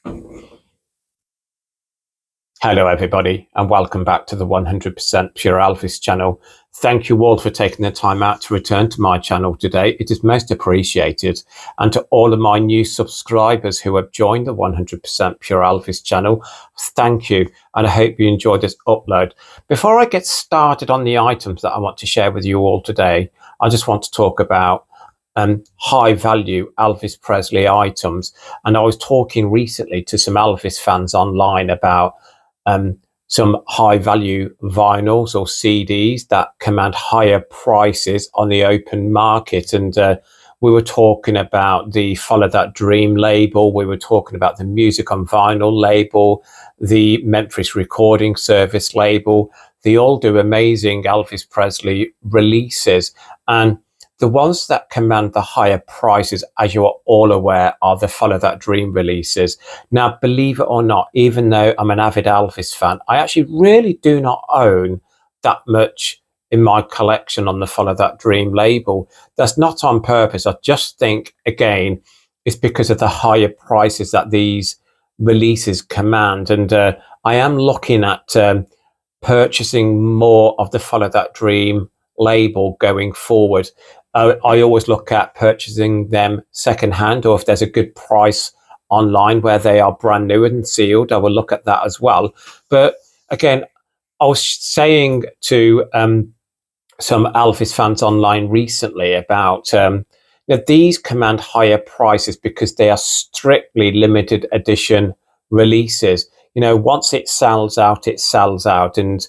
Hello everybody and welcome back to the 100% Pure Elvis channel. Thank you all for taking the time out to return to my channel today. It is most appreciated. And to all of my new subscribers who have joined the 100% Pure Elvis channel, thank you, and I hope you enjoyed this upload. Before I get started on the items that I want to share with you all today, I just want to talk about high value Elvis Presley items. And I was talking recently to some Elvis fans online about some high value vinyls or CDs that command higher prices on the open market. And we were talking about the Follow That Dream label. We were talking about the Music on Vinyl label, the Memphis Recording Service label. They all do amazing Elvis Presley releases. And the ones that command the higher prices, as you are all aware, are the Follow That Dream releases. Now, believe it or not, even though I'm an avid Elvis fan, I actually really do not own that much in my collection on the Follow That Dream label. That's not on purpose. I just think, again, it's because of the higher prices that these releases command. And I am looking at purchasing more of the Follow That Dream label going forward. I always look at purchasing them secondhand, or if there's a good price online where they are brand new and sealed, I will look at that as well. But again, I was saying to some Elvis fans online recently about that these command higher prices because they are strictly limited edition releases. You know, once it sells out, it sells out, and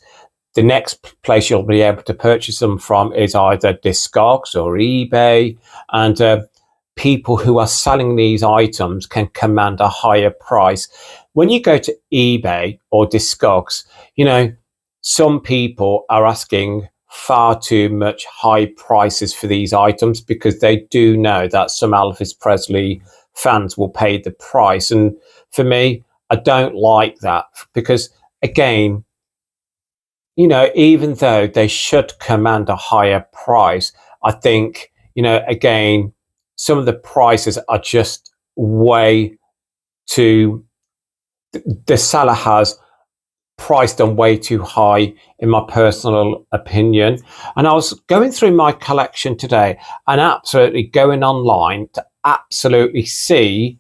the next place you'll be able to purchase them from is either Discogs or eBay. And people who are selling these items can command a higher price. When you go to eBay or Discogs, you know, some people are asking far too much high prices for these items because they do know that some Elvis Presley fans will pay the price. And for me, I don't like that because, again, you know, even though they should command a higher price, I think, you know, again, some of the prices are just way too, the seller has priced them way too high, in my personal opinion. And I was going through my collection today and absolutely going online to absolutely see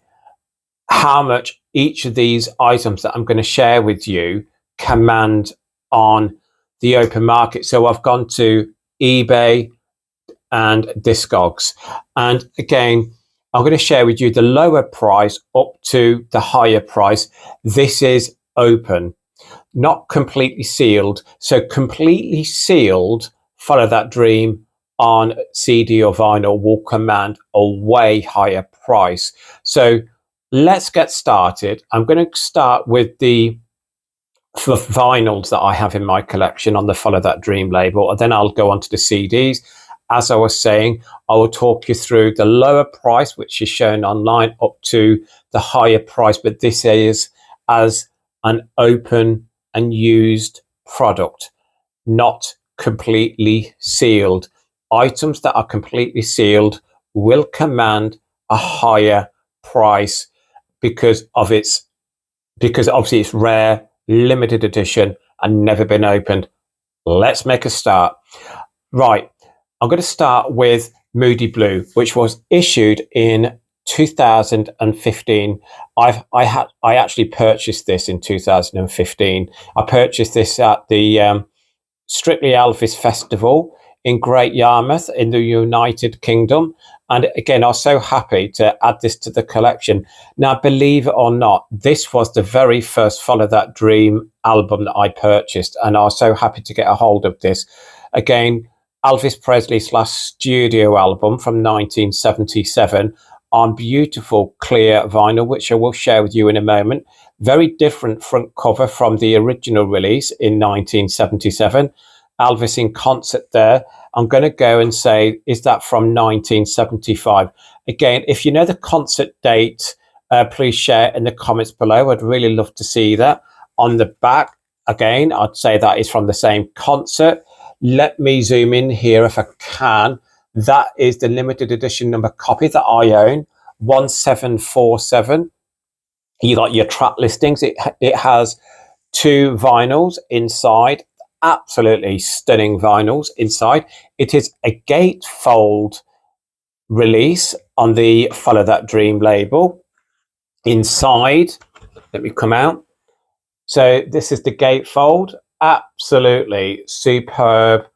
how much each of these items that I'm going to share with you command on the open market. So I've gone to eBay and Discogs, and again, I'm going to share with you the lower price up to the higher price. This is open, not completely sealed. So completely sealed Follow That Dream on CD or vinyl will command a way higher price. So let's get started. I'm going to start with the vinyls that I have in my collection on the Follow That Dream label, and then I'll go on to the CDs. As I was saying, I will talk you through the lower price, which is shown online, up to the higher price, but this is as an open and used product, not completely sealed. Items that are completely sealed will command a higher price because obviously it's rare, limited edition, and never been opened. Let's make a start. Right, I'm going to start with Moody Blue, which was issued in 2015. I actually purchased this in 2015. I purchased this at the Strictly Elvis Festival in Great Yarmouth in the United Kingdom. And again, I was so happy to add this to the collection. Now, believe it or not, this was the very first Follow That Dream album that I purchased. And I was so happy to get a hold of this. Again, Elvis Presley's last studio album from 1977 on beautiful clear vinyl, which I will share with you in a moment. Very different front cover from the original release in 1977. Elvis in concert there. I'm going to go and say, is that from 1975? Again, if you know the concert date, please share in the comments below. I'd really love to see that. On the back, again, I'd say that is from the same concert. Let me zoom in here if I can. That is the limited edition number copy that I own, 1747. You got your track listings. It has 2 vinyls inside, absolutely stunning vinyls inside. It is a gatefold release on the Follow That Dream label. Inside, let me come out. So this is the gatefold, absolutely superb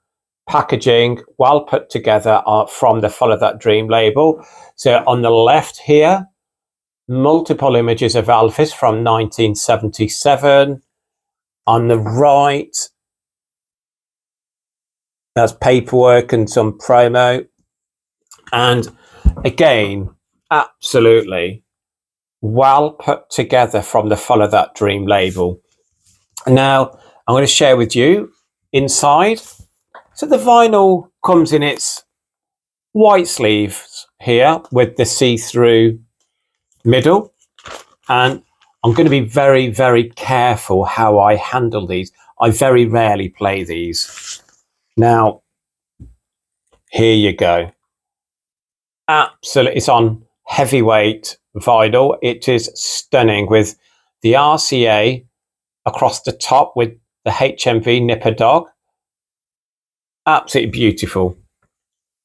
packaging, well put together from the Follow That Dream label. So on the left here, multiple images of Elvis from 1977. On the right, that's paperwork and some promo. And again, absolutely well put together from the Follow That Dream label. Now, I'm going to share with you inside. So the vinyl comes in its white sleeves here with the see-through middle. And I'm going to be very, very careful how I handle these. I very rarely play these. Now, here you go. Absolutely, it's on heavyweight vinyl. It is stunning with the RCA across the top with the HMV Nipper Dog. Absolutely beautiful.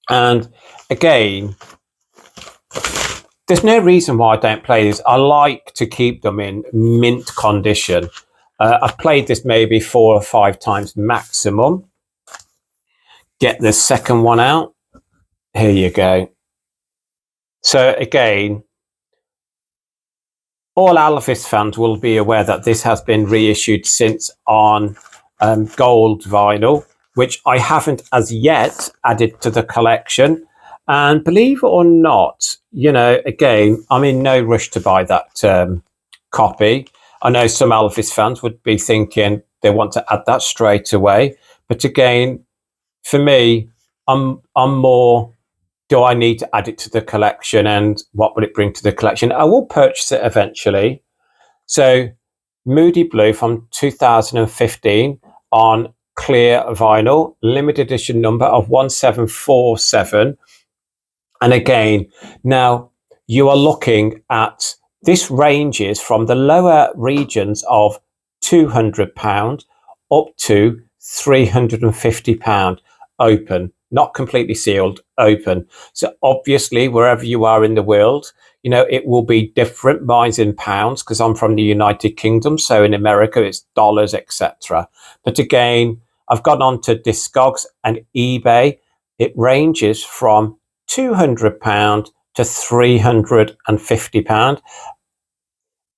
And again, there's no reason why I don't play these. I like to keep them in mint condition. I've played this maybe 4 or 5 times maximum. Get the second one out. Here you go. So again, all Elvis fans will be aware that this has been reissued since on gold vinyl, which I haven't as yet added to the collection. And believe it or not, you know, again, I'm in no rush to buy that copy. I know some Elvis fans would be thinking they want to add that straight away. But again, for me, I'm more, do I need to add it to the collection and what will it bring to the collection? I will purchase it eventually. So Moody Blue from 2015 on clear vinyl, limited edition number of 1747. And again, now you are looking at, this ranges from the lower regions of £200 up to £350 open, not completely sealed, open. So obviously, wherever you are in the world, you know, it will be different. Mine's in pounds because I'm from the United Kingdom. So in America, it's dollars, etc. But again, I've gone on to Discogs and eBay. It ranges from £200 to £350.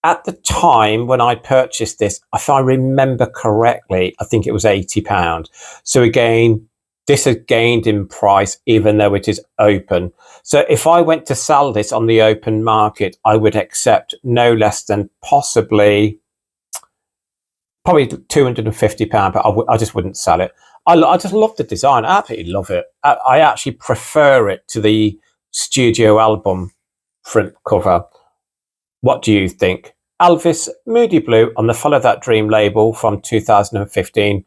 At the time when I purchased this, if I remember correctly, I think it was £80. So again, this has gained in price even though it is open. So if I went to sell this on the open market, I would accept no less than probably £250, but I just wouldn't sell it. I just love the design. I absolutely love it. I actually prefer it to the studio album front cover. What do you think? Elvis, Moody Blue on the Follow That Dream label from 2015.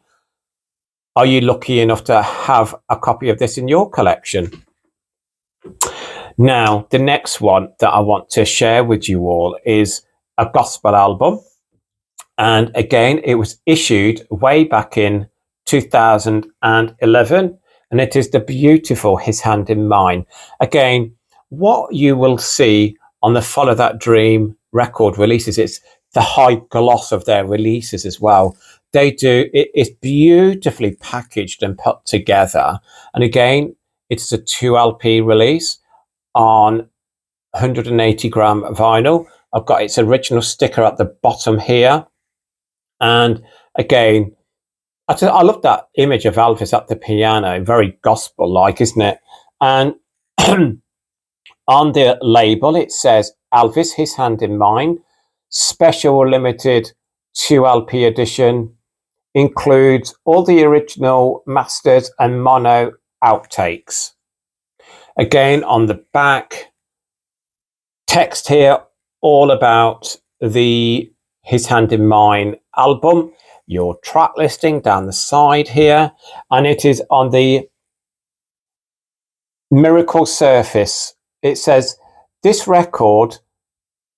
Are you lucky enough to have a copy of this in your collection? Now, the next one that I want to share with you all is a gospel album. And again, it was issued way back in 2011. And it is the beautiful His Hand in Mine. Again, what you will see on the Follow That Dream record releases, it's the high gloss of their releases as well. They do, it's beautifully packaged and put together. And again, it's a 2 LP release on 180 gram vinyl. I've got its original sticker at the bottom here. And again, I love that image of Elvis at the piano, very gospel-like, isn't it? And on the label, it says Elvis, His Hand in Mine, special limited 2 LP edition, includes all the original masters and mono outtakes. Again, on the back, text here all about the His Hand in Mine album, your track listing down the side here, and it is on the Miracle surface. It says, this record,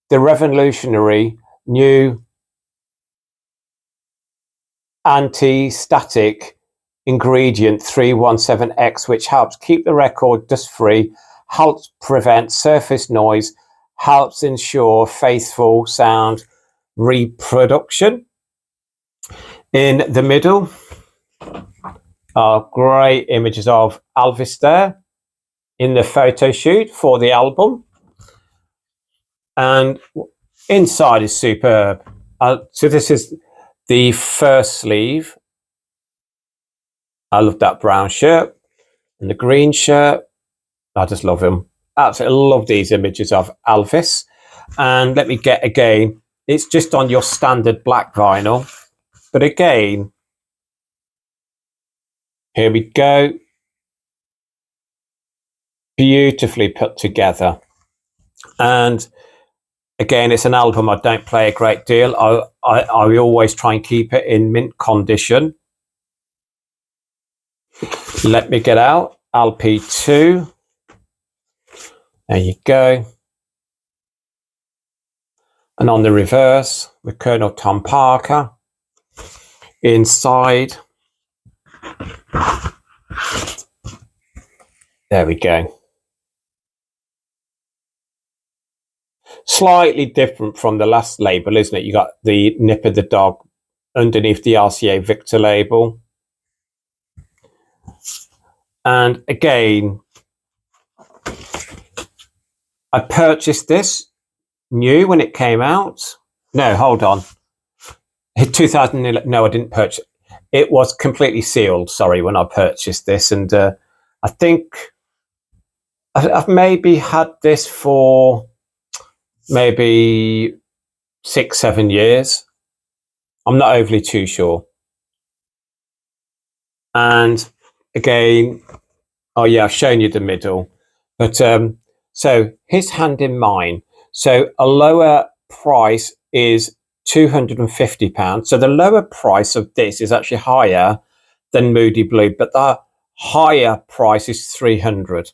the revolutionary new anti-static ingredient 317X, which helps keep the record dust-free, helps prevent surface noise, helps ensure faithful sound reproduction. In the middle are great images of Elvis there in the photo shoot for the album, and inside is superb. So this is the first sleeve. I love that brown shirt and the green shirt. I just love him. Absolutely love these images of Elvis. And let me get again, it's just on your standard black vinyl, but again, here we go, beautifully put together. And again, it's an album I don't play a great deal. I always try and keep it in mint condition. Let me get out LP2. There you go. And on the reverse with Colonel Tom Parker. Inside, there we go. Slightly different from the last label, isn't it? You got the nip of the dog underneath the RCA Victor label. And again, I purchased this new when it came out. No, hold on. 2011. No, I didn't purchase. It was completely sealed. Sorry, when I purchased this, and I think I've maybe had this for maybe 6-7 years. I'm not overly too sure. And again, oh yeah, I've shown you the middle, but so his hand in mine. So a lower price is £250. So the lower price of this is actually higher than Moody Blue, but the higher price is £300.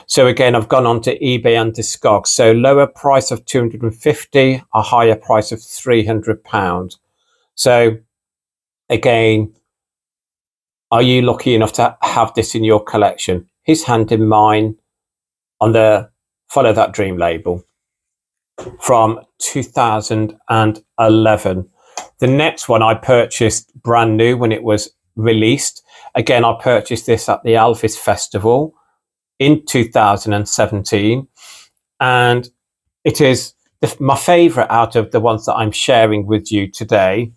So again, I've gone on to eBay and Discogs. So lower price of £250, a higher price of £300. So again, are you lucky enough to have this in your collection? His hand in mine on the Follow That Dream label from 2011. The next one I purchased brand new when it was released. Again, I purchased this at the Elvis Festival in 2017. And it is my favorite out of the ones that I'm sharing with you today.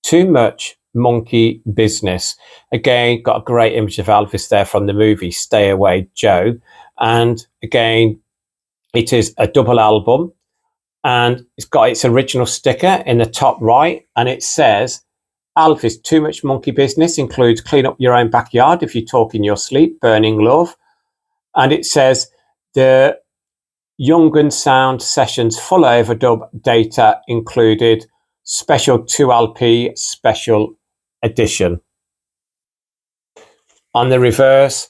Too Much Monkey Business. Again, got a great image of Elvis there from the movie Stay Away Joe. And again, it is a double album, and it's got its original sticker in the top right, and it says, Elvis, Too Much Monkey Business includes Clean Up Your Own Backyard If You Talk in Your Sleep, Burning Love. And it says the Young & Sound Sessions full overdub data included, special 2LP special edition. On the reverse,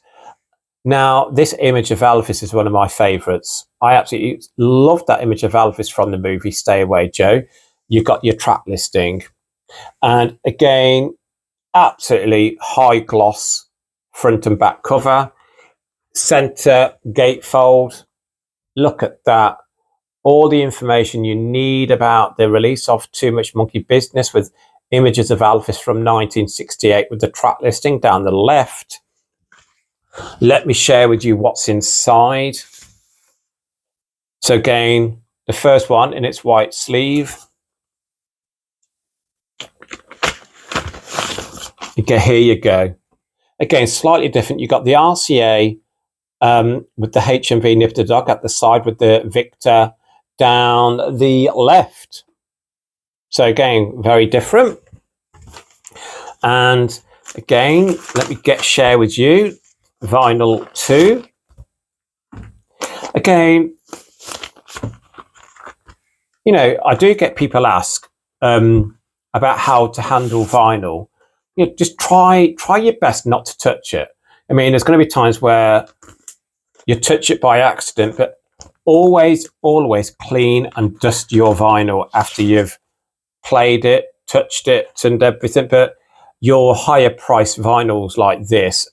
now this image of Elvis is one of my favorites. I absolutely love that image of Elvis from the movie Stay Away Joe. You've got your track listing, and again, absolutely high gloss front and back cover, center gatefold. Look at that. All the information you need about the release of Too Much Monkey Business, with images of Elvis from 1968 with the track listing down the left. Let me share with you what's inside. So again, the first one in its white sleeve. Okay, here you go. Again, slightly different. You've got the RCA with the HMV nip the dog at the side with the Victor down the left. So again, very different. And again, let me share with you vinyl 2. Again, you know, I do get people ask about how to handle vinyl. You know, just try your best not to touch it. I mean, there's going to be times where you touch it by accident, but Always clean and dust your vinyl after you've played it, touched it and everything. But your higher price vinyls like this,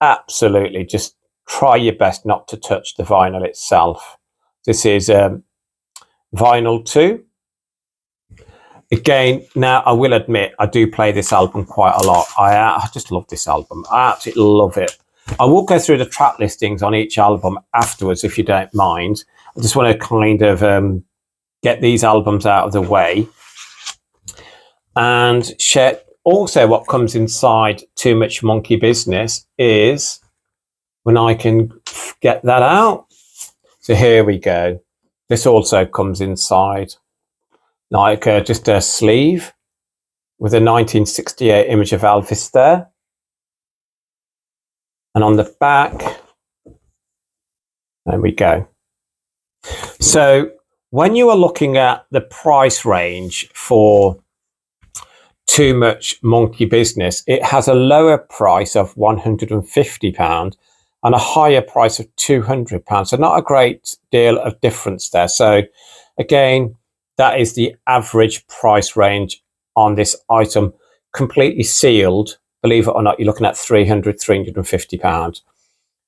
absolutely just try your best not to touch the vinyl itself. This is vinyl 2. Again, now I will admit I do play this album quite a lot. I just love this album. I absolutely love it. I will go through the track listings on each album afterwards if you don't mind. I just want to kind of get these albums out of the way and share. Also, what comes inside Too Much Monkey Business is when I can get that out. So here we go. This also comes inside like just a sleeve with a 1968 image of Elvis there. And on the back, there we go. So when you are looking at the price range for Too Much Monkey Business, it has a lower price of £150 and a higher price of £200. So not a great deal of difference there. So again, that is the average price range on this item, completely sealed. Believe it or not, you're looking at £350.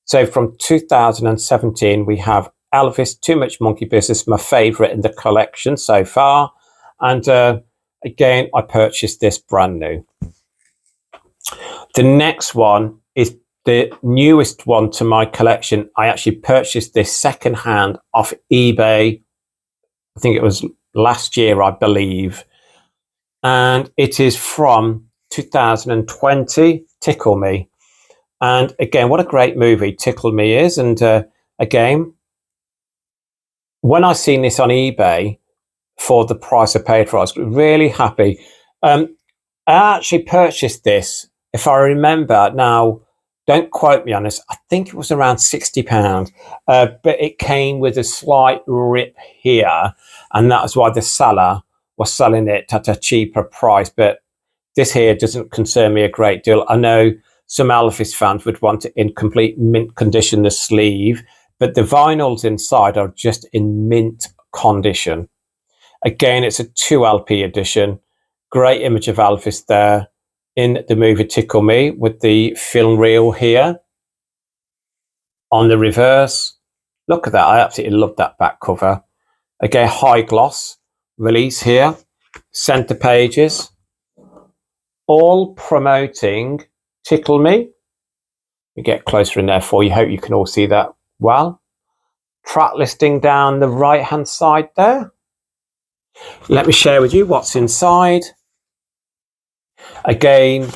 So from 2017, we have Elvis, Too Much Monkey Business, my favourite in the collection so far. And again, I purchased this brand new. The next one is the newest one to my collection. I actually purchased this secondhand off eBay. I think it was last year, I believe. And it is from 2020, Tickle Me. And again, what a great movie Tickle Me is. And again, when I seen this on eBay for the price I paid for it, I was really happy. I actually purchased this, if I remember now, don't quote me on this, I think it was around £60, but it came with a slight rip here, and that's why the seller was selling it at a cheaper price. But this here doesn't concern me a great deal. I know some Elvis fans would want it in complete mint condition, the sleeve, but the vinyls inside are just in mint condition. Again, it's a 2 LP edition. Great image of Elvis there in the movie Tickle Me with the film reel here on the reverse. Look at that. I absolutely love that back cover. Again, high gloss release here. Center pages. All promoting Tickle Me. We get closer in there for you. Hope you can all see that well. Track listing down the right hand side there. Let me share with you what's inside. Again,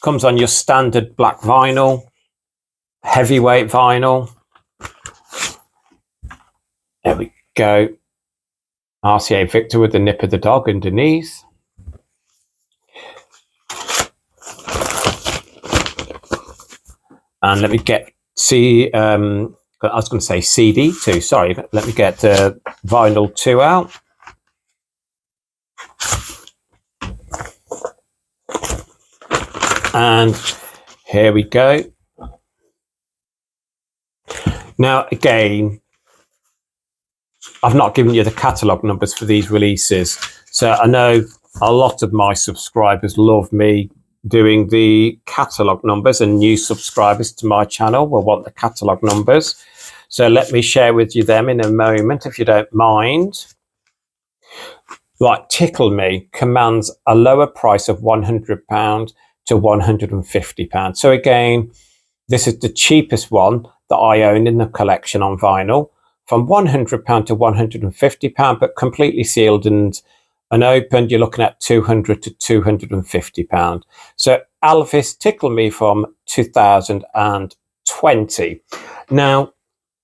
comes on your standard black vinyl, heavyweight vinyl. There we go. RCA Victor with the nip of the dog underneath. And let me get I was going to say CD 2. Sorry, let me get vinyl 2 out. And here we go. Now, again, I've not given you the catalogue numbers for these releases. So I know a lot of my subscribers love me doing the catalogue numbers, and new subscribers to my channel will want the catalogue numbers. So let me share with you them in a moment, if you don't mind. Like Tickle Me commands a lower price of £100 to £150. So again, this is the cheapest one that I own in the collection on vinyl, from £100 to £150, but completely sealed and unopened. You're looking at £200 to £250. So Elvis Tickle Me from 2020. Now,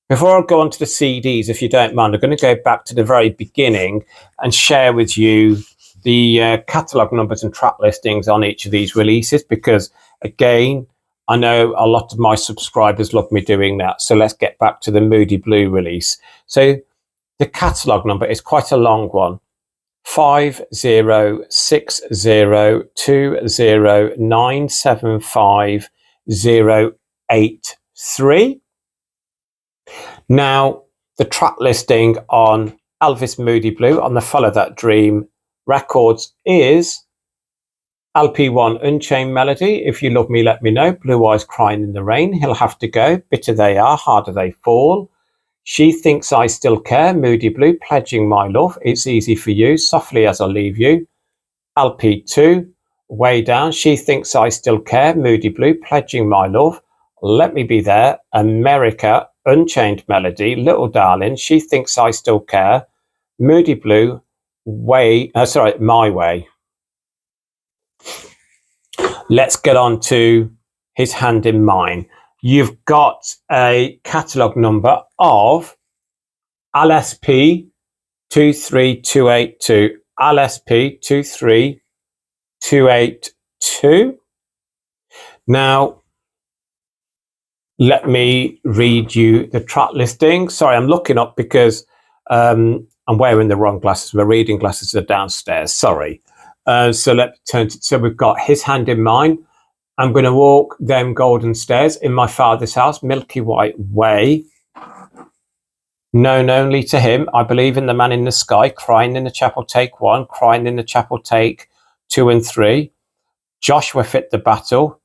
before I go on to the CDs, if you don't mind, I'm going to go back to the very beginning and share with you the catalogue numbers and track listings on each of these releases, because again, I know a lot of my subscribers love me doing that. So let's get back to the Moody Blue release. So the catalogue number is quite a long one. 506020975083. Now, the track listing on Elvis Moody Blue on the Follow That Dream records is LP1 Unchained Melody, If You Love Me Let Me Know, Blue Eyes Crying in the Rain, He'll Have to Go, Bitter They Are, Harder They Fall, She Thinks I Still Care, Moody Blue, Pledging My Love, It's Easy For You, Softly As I Leave You, LP2 Way Down, She Thinks I Still Care, Moody Blue, Pledging My Love, Let Me Be There, America, Unchained Melody, Little Darling, She Thinks I Still Care, Moody Blue, My Way. Let's get on to His Hand in Mine. You've got a catalogue number of LSP 23282. LSP 23282. Now, let me read you the track listing. Sorry, I'm looking up because I'm wearing the wrong glasses. My reading glasses are downstairs. Sorry. So let's turn to, so we've got His Hand in Mine. I'm going to walk them golden stairs in my father's house, Milky White Way. Known only to him, I believe in the man in the sky, Crying in the Chapel, take 1, Crying in the Chapel, take 2 and 3. Joshua fit the battle.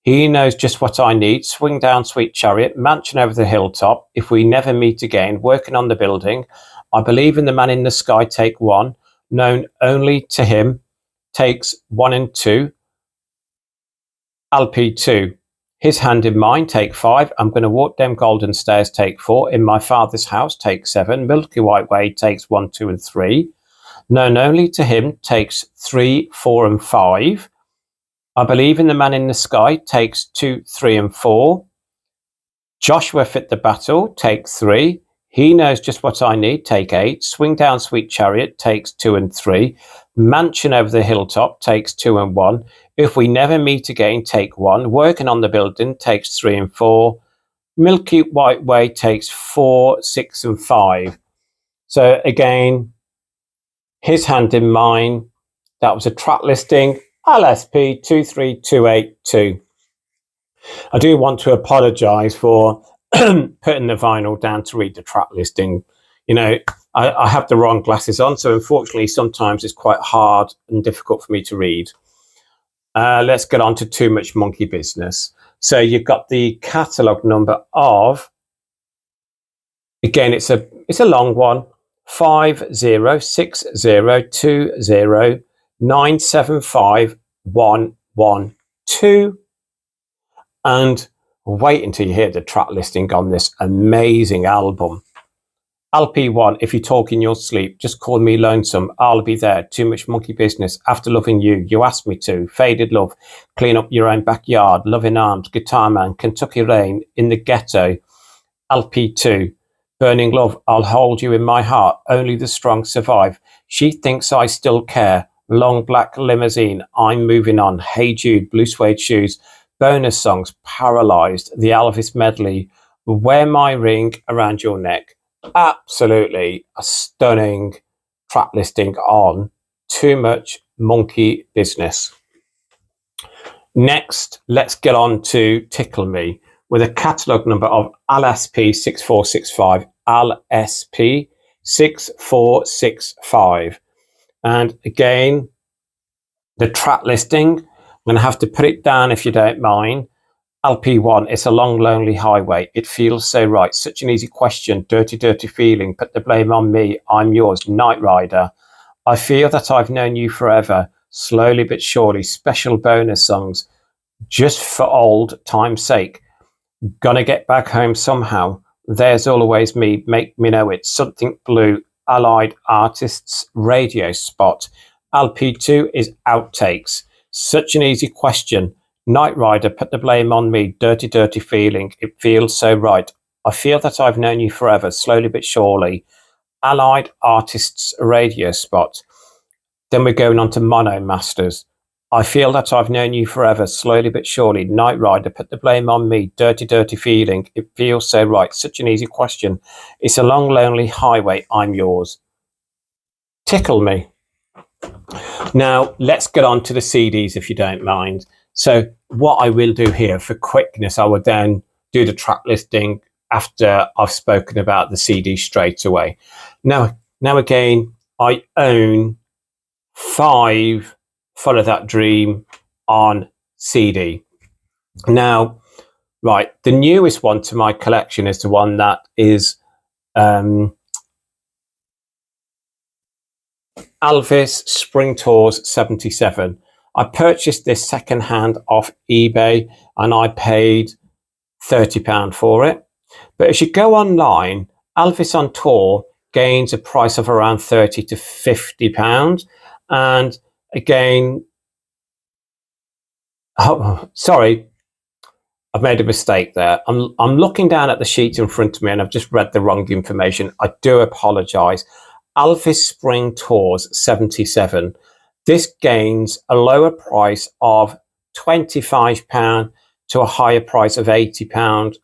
He knows just what I need. Swing down, sweet chariot, mansion over the hilltop. If we never meet again, working on the building. I believe in the man in the sky, take 1. Known only to him, takes 1 and 2. LP2, His Hand in Mine, take 5. I'm going to walk them golden stairs, take 4. In my father's house, take 7. Milky White Way takes 1, 2 and 3. Known only to him takes 3, 4 and 5. I believe in the man in the sky takes 2, 3 and 4. Joshua fit the battle, take 3. He knows just what I need, take 8. Swing down, sweet chariot, takes 2 and 3. Mansion over the hilltop takes 2 and 1. If we never meet again, take 1. Working on the building takes 3 and 4. Milky White Way takes 4, 6 and 5. So again, His Hand in Mine. That was a track listing, LSP 23282. I do want to apologise for putting the vinyl down to read the track listing. You know, I have the wrong glasses on, so unfortunately sometimes it's quite hard and difficult for me to read. Let's get on to Too Much Monkey Business. So you've got the catalogue number of, again, it's a long one, 5060209751112. And wait until you hear the track listing on this amazing album. LP1, If You Talk in Your Sleep, Just Call Me Lonesome, I'll Be There, Too Much Monkey Business, After Loving You, You Asked Me To, Faded Love, Clean Up Your Own Backyard, Loving Arms, Guitar Man, Kentucky Rain, In the Ghetto. LP2, Burning Love, I'll Hold You in My Heart, Only the Strong Survive, She Thinks I Still Care, Long Black Limousine, I'm Moving On, Hey Jude, Blue Suede Shoes, bonus songs, Paralyzed, the Elvis medley, Wear My Ring Around Your Neck. Absolutely a stunning track listing on Too Much Monkey Business. Next, let's get on to Tickle Me with a catalogue number of LSP 6465. LSP 6465. And again, the track listing, I'm going to have to put it down if you don't mind. LP1, It's a Long Lonely Highway, It Feels So Right, Such an Easy Question, Dirty Dirty Feeling, Put the Blame on Me, I'm Yours, Night Rider, I Feel That I've Known You Forever, Slowly But Surely, Special Bonus Songs, Just for Old Time's Sake, Gonna Get Back Home Somehow, There's Always Me, Make Me Know It, Something Blue, Allied Artists Radio Spot. LP2 is Outtakes, Such an Easy Question, Night Rider, Put the Blame on Me, Dirty Dirty Feeling, It Feels So Right, I Feel That I've Known You Forever, Slowly But Surely, Allied Artists Radio Spot. Then we're going on to Mono Masters. I Feel That I've Known You Forever, Slowly But Surely, Night Rider, Put the Blame on Me, Dirty Dirty Feeling, It Feels So Right, Such an Easy Question, It's a Long Lonely Highway, I'm Yours. Tickle Me. Now, let's get on to the CDs if you don't mind. So what I will do here for quickness, I will then do the track listing after I've spoken about the CD straight away. Now again, I own 5 Follow That Dream on CD. Now, right, the newest one to my collection is the one that is Elvis Spring Tours 77. I purchased this secondhand off eBay and I paid £30 for it. But as you go online, Elvis on tour gains a price of around £30 to £50. And again, sorry, I've made a mistake there. I'm looking down at the sheet in front of me and I've just read the wrong information. I do apologise. Elvis Spring Tours 77. This gains a lower price of £25 to a higher price of £80.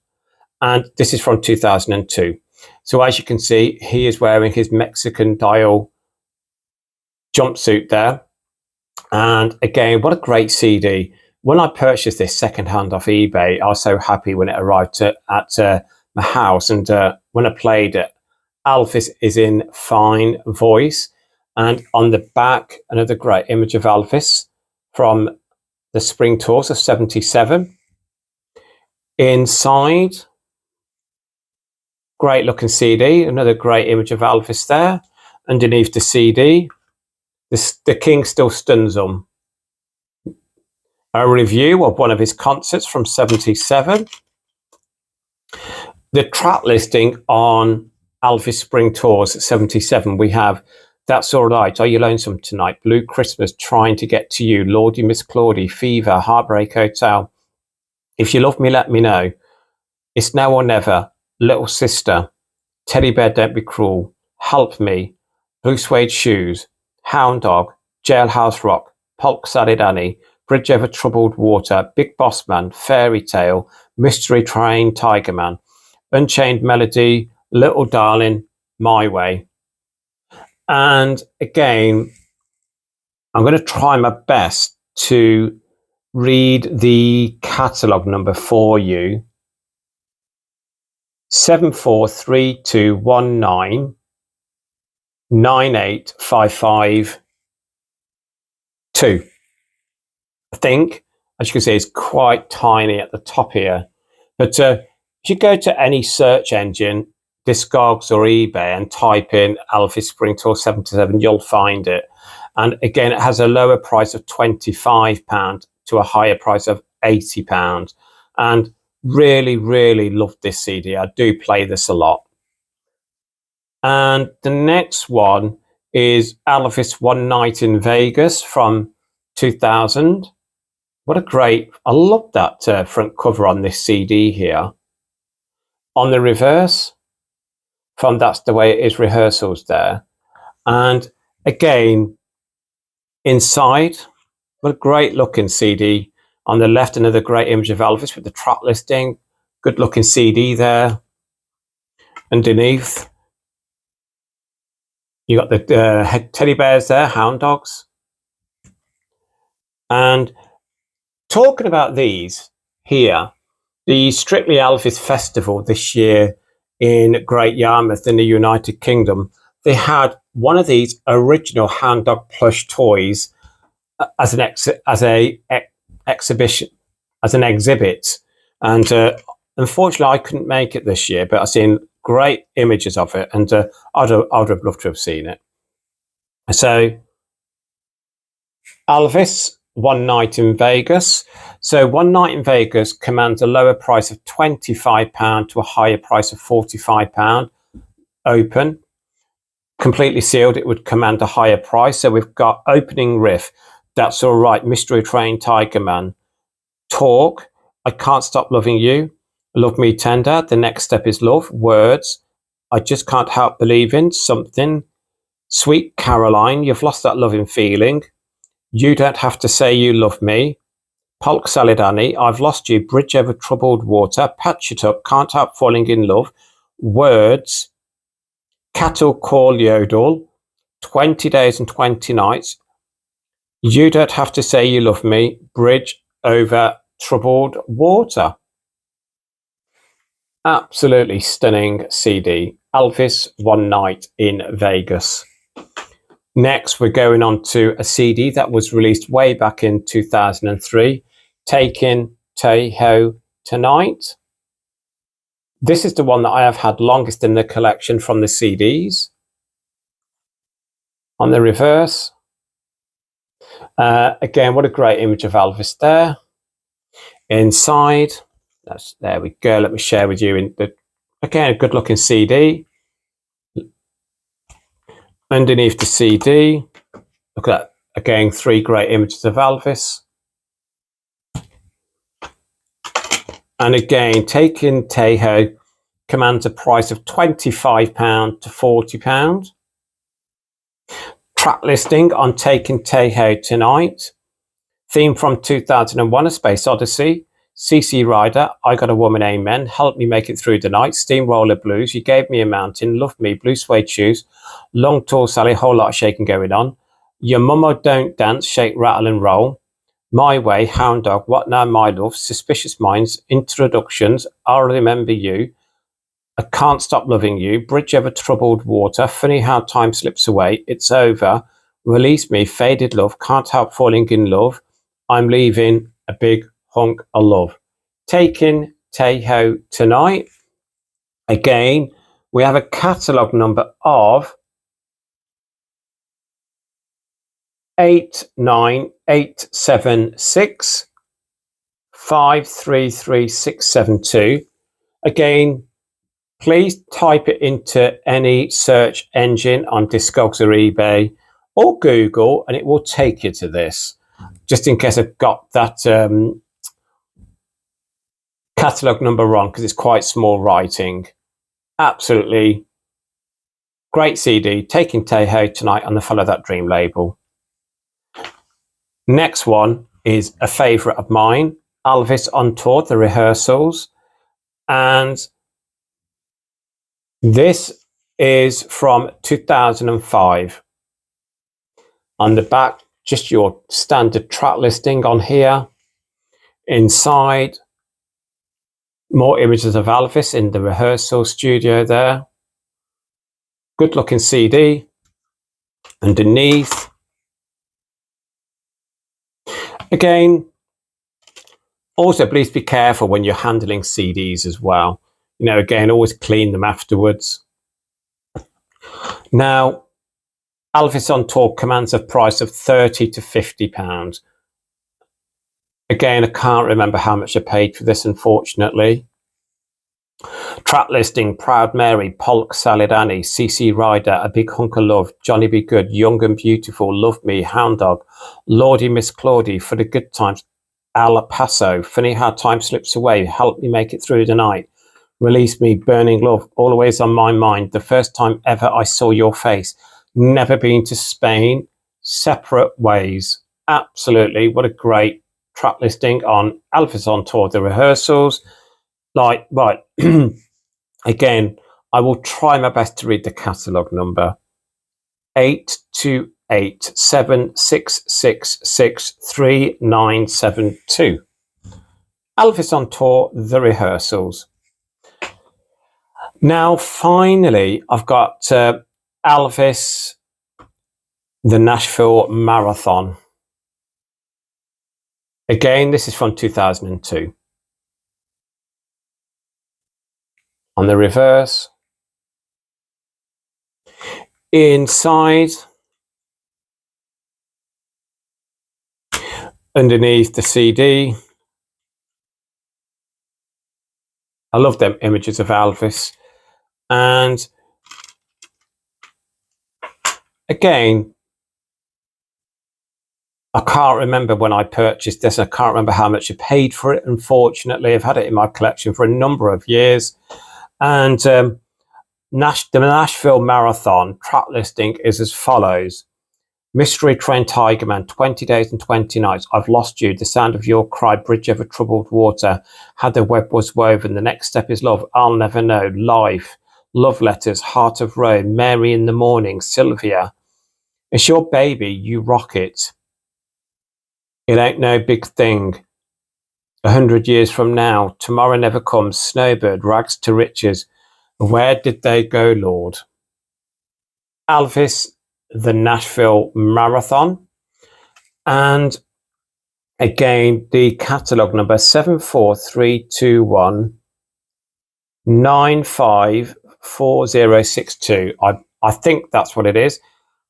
And this is from 2002. So as you can see, he is wearing his Mexican dial jumpsuit there. And again, what a great CD. When I purchased this secondhand off eBay, I was so happy when it arrived at my house. And when I played it, Elvis is in fine voice. And on the back, another great image of Elvis from the Spring Tours of 77. Inside, great looking CD, another great image of Elvis there. Underneath the CD, the King Still Stuns Them. A review of one of his concerts from 77. The track listing on Elvis Spring Tours 77, we have That's All Right, Are You Lonesome Tonight, Blue Christmas, Trying to Get to You, Lordy Miss Claudie, Fever, Heartbreak Hotel, If You Love Me Let Me Know, It's Now or Never, Little Sister, Teddy Bear Don't Be Cruel, Help Me, Blue Suede Shoes, Hound Dog, Jailhouse Rock, Polk Salad Annie, Bridge Over Troubled Water, Big Boss Man, Fairy Tale, Mystery Train, Tiger Man, Unchained Melody, Little Darling, My Way. And again, I'm going to try my best to read the catalogue number for you. 743219 98552. I think, as you can see, it's quite tiny at the top here. But if you go to any search engine, Discogs or eBay, and type in Elvis Spring Tour 77, you'll find it. And again, it has a lower price of £25 to a higher price of £80. And really, really love this CD. I do play this a lot. And the next one is Elvis One Night in Vegas from 2000. What a great, I love that front cover on this CD here. On the reverse, from That's the Way It Is rehearsals there. And again, inside, what a great looking CD. On the left, another great image of Elvis with the track listing. Good looking CD there. Underneath, you got the teddy bears there, hound dogs. And talking about these here, the Strictly Elvis Festival this year in Great Yarmouth in the United Kingdom, they had one of these original hound dog plush toys as an exhibit. And unfortunately, I couldn't make it this year, but I've seen great images of it, and I'd have loved to have seen it. So Elvis, One Night in Vegas. So One Night in Vegas commands a lower price of £25 to a higher price of £45. Open, completely sealed, it would command a higher price. So we've got opening riff, That's All Right, Mystery Train, Tiger Man. Talk, I Can't Stop Loving You, Love Me Tender, The Next Step Is Love. Words, I Just Can't Help Believing, Something. Sweet Caroline, You've Lost That Loving Feeling. You Don't Have to Say You Love Me. Polk Salad Annie, I've Lost You, Bridge Over Troubled Water, Patch It Up, Can't Help Falling in Love. Words, Cattle Call Yodel, 20 Days and 20 Nights. You Don't Have to Say You Love Me, Bridge Over Troubled Water. Absolutely stunning CD. Elvis, One Night in Vegas. Next, we're going on to a CD that was released way back in 2003, Takin, Tahoe Tonight. This is the one that I have had longest in the collection from the CDs. On the reverse, again, what a great image of Elvis there. Inside, there we go. Let me share with you again, a good looking CD. Underneath the CD, look at that. Again, 3 great images of Elvis. And again, Takin Tahoe commands a price of £25 to £40. Track listing on Takin Tahoe Tonight. Theme from 2001, A Space Odyssey. CC Rider, I Got a Woman, Amen. Help Me Make It Through the Night. Steamroller Blues, You Gave Me a Mountain. Love Me, Blue Suede Shoes. Long Tall Sally, Whole Lot of Shaking Going On. Your Mama Don't Dance, Shake, Rattle and Roll. My Way, Hound Dog, What Now My Love, Suspicious Minds, Introductions, I'll Remember You, I Can't Stop Loving You, Bridge Over Troubled Water, Funny How Time Slips Away, It's Over, Release Me, Faded Love, Can't Help Falling in Love, I'm Leaving, A Big Hunk of Love. Takin Tahoe Tonight. Again, we have a catalogue number of 89876 533672. Again, please type it into any search engine on Discogs or eBay or Google and it will take you to this, just in case I've got that catalogue number wrong, because it's quite small writing. Absolutely great CD, Taking Tahoe Tonight on the Follow That Dream label. Next one is a favourite of mine, Elvis on Tour, The Rehearsals. And this is from 2005. On the back, just your standard track listing on here. Inside, more images of Elvis in the rehearsal studio there. Good looking CD. Underneath, again, also please be careful when you're handling CDs as well. You know, again, always clean them afterwards. Now, Elvis on Tour commands a price of £30 to £50. Again, I can't remember how much I paid for this, unfortunately. Track listing, Proud Mary, Polk Salad Annie, CC Rider, A Big Hunk of Love, Johnny Be Good, Young and Beautiful, Love Me, Hound Dog, Lordy Miss Claudie, For the Good Times, El Paso, Funny How Time Slips Away, Help Me Make It Through the Night, Release Me, Burning Love, Always on My Mind, The First Time Ever I Saw Your Face, Never Been to Spain, Separate Ways. Absolutely, what a great track listing on Elvis on Tour, The Rehearsals. Like, right, again, I will try my best to read the catalogue number. 82876663972. Elvis on Tour, The Rehearsals. Now, finally, I've got Elvis, the Nashville Marathon. Again, this is from 2002. On the reverse, inside, underneath the CD, I love them images of Elvis. And again, I can't remember when I purchased this. I can't remember how much I paid for it. Unfortunately, I've had it in my collection for a number of years. And the Nashville Marathon track listing is as follows. Mystery Train Tigerman, 20 Days and 20 Nights, I've Lost You, The Sound of Your Cry, Bridge Over Troubled Water, How the Web Was Woven, The Next Step is Love, I'll Never Know, Life, Love Letters, Heart of Rome, Mary in the Morning, Sylvia, It's Your Baby, You Rock It, It Ain't No Big Thing, 100 years from now, tomorrow never comes, snowbird, rags to riches. Where did they go, Lord? Elvis, the Nashville Marathon. And again, the catalogue number 74321954062. I think that's what it is.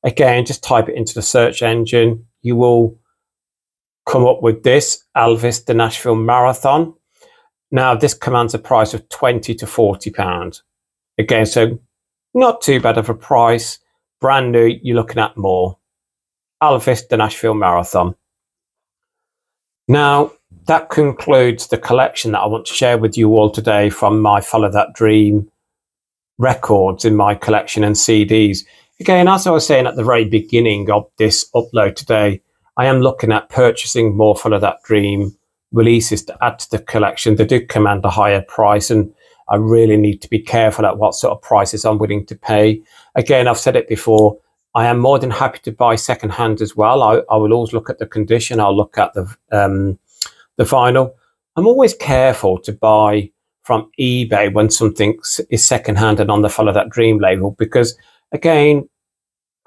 Again, just type it into the search engine. You will come up with this, Elvis, the Nashville Marathon. Now, this commands a price of £20 to £40. Again, so not too bad of a price. Brand new, you're looking at more. Elvis, the Nashville Marathon. Now, that concludes the collection that I want to share with you all today from my Follow That Dream records in my collection and CDs. Again, as I was saying at the very beginning of this upload today, I am looking at purchasing more Follow That Dream releases to add to the collection. They do command a higher price, and I really need to be careful at what sort of prices I'm willing to pay. Again, I've said it before, I am more than happy to buy secondhand as well. I will always look at the condition. I'll look at the vinyl. I'm always careful to buy from eBay when something is secondhand and on the Follow That Dream label, because again,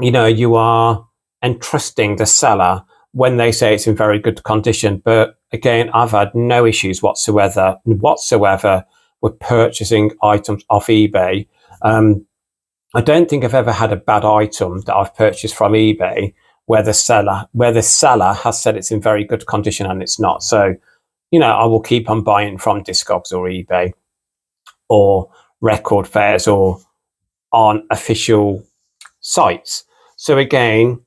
you know, you are entrusting the seller when they say it's in very good condition. But again, I've had no issues whatsoever with purchasing items off eBay. I don't think I've ever had a bad item that I've purchased from eBay where the seller has said it's in very good condition and it's not. So, you know, I will keep on buying from Discogs or eBay or record fairs or on official sites. So again,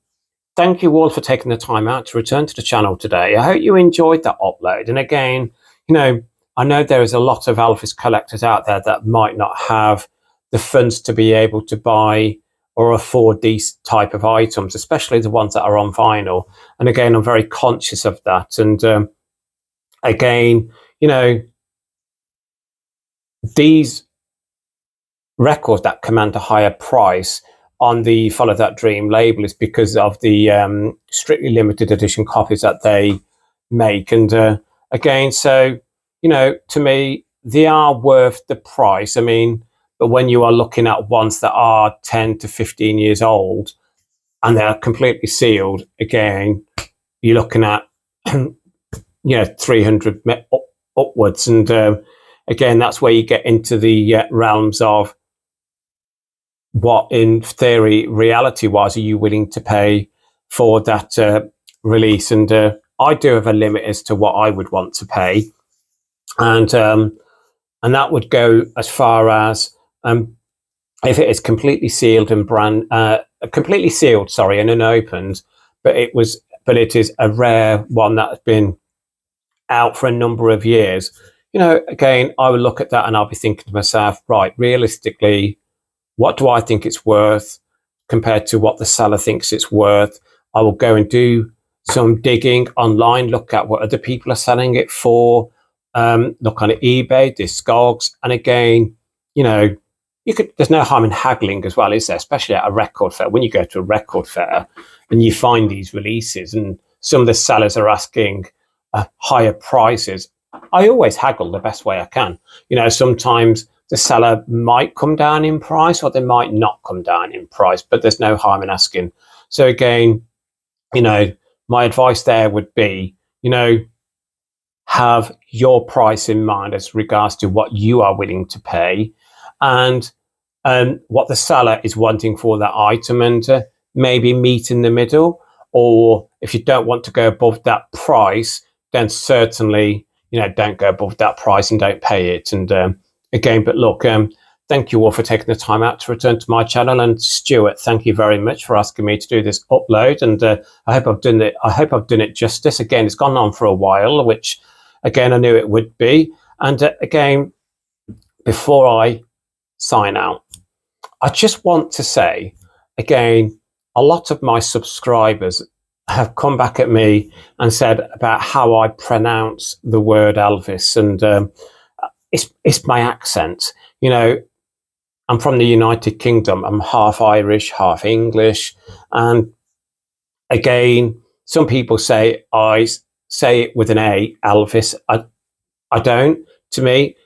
thank you all for taking the time out to return to the channel today. I hope you enjoyed that upload. And again, you know, I know there is a lot of Elvis collectors out there that might not have the funds to be able to buy or afford these type of items, especially the ones that are on vinyl. And again, I'm very conscious of that. And again, you know, these records that command a higher price on the Follow That Dream label is because of the strictly limited edition copies that they make. And again, so, you know, to me, they are worth the price. I mean, but when you are looking at ones that are 10 to 15 years old and they're completely sealed, again, you're looking at, you know, 300 upwards. And again, that's where you get into the realms of what, in theory, reality-wise, are you willing to pay for that release? And I do have a limit as to what I would want to pay. And that would go as far as if it is completely sealed and completely sealed, sorry, and unopened, but it is a rare one that has been out for a number of years. You know, again, I would look at that and I'll be thinking to myself, right, realistically, what do I think it's worth compared to what the seller thinks it's worth? I will go and do some digging online, look at what other people are selling it for, look on eBay, Discogs, and again, you know, there's no harm in haggling as well, is there? Especially at a record fair. When you go to a record fair and you find these releases and some of the sellers are asking higher prices, I always haggle the best way I can. You know, sometimes the seller might come down in price or they might not come down in price, but there's no harm in asking. So again, you know, my advice there would be, you know, have your price in mind as regards to what you are willing to pay and what the seller is wanting for that item, and maybe meet in the middle. Or if you don't want to go above that price, then certainly, you know, don't go above that price and don't pay it. And again, but look, thank you all for taking the time out to return to my channel. And Stuart, thank you very much for asking me to do this upload. And I hope I've done it. I hope I've done it justice. Again, it's gone on for a while, which again I knew it would be. And again, before I sign out, I just want to say, again, a lot of my subscribers have come back at me and said about how I pronounce the word Elvis, and it's my accent. You know, I'm from the United Kingdom. I'm half Irish, half English, and again, some people say I say it with an A, Elvis. I don't. To me,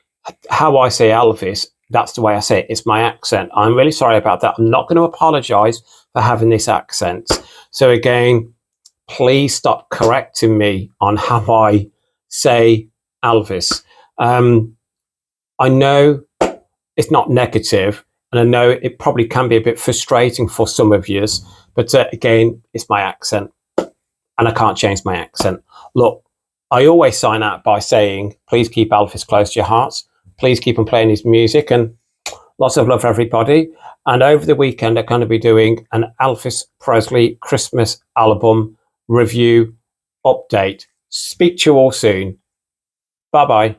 how I say Elvis, that's the way I say it. It's my accent. I'm really sorry about that. I'm not going to apologize for having this accent. So again, please stop correcting me on how I say Elvis. I know it's not negative, and I know it probably can be a bit frustrating for some of you, but again, it's my accent, and I can't change my accent. Look, I always sign out by saying, please keep Elvis close to your hearts. Please keep on playing his music, and lots of love for everybody. And over the weekend, I'm going to be doing an Elvis Presley Christmas album review update. Speak to you all soon. Bye-bye.